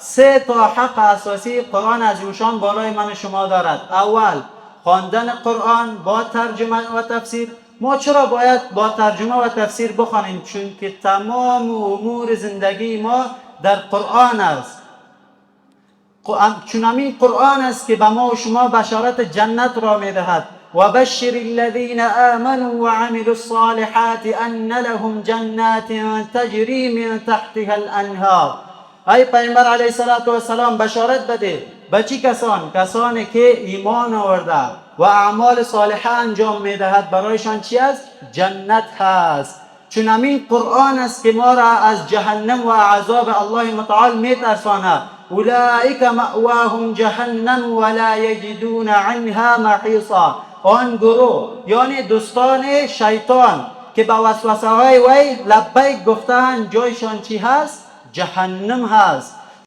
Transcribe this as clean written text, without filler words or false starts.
سه تا حق اساسی قرآن از ایشان بالای من شما دارد. اول خواندن قرآن با ترجمه و تفسیر. ما چرا باید با ترجمه و تفسیر بخوانیم؟ چون که تمام امور زندگی ما در قرآن است. چون همین قرآن است که به ما و شما بشارت جنت را میدهد. و بشر الذین آمنوا و عملوا الصالحات ان لهم جنات تجری من تحتها الانهار. ای پیامبر علیه السلام بشارت بده به چی کسان؟ کسانی که ایمان آورده و اعمال صالحه انجام میدهد برایشان چی است؟ جنت هست. چون همین قرآن است که ما را از جهنم و عذاب الله متعال میترساند. اولئک مأواهم جهنم ولا یجدون عنها محیصا. آن گروه یعنی دوستان شیطان که با وسوسه های وی لبیک گفتند جایشان چی هست؟ جهنم هست.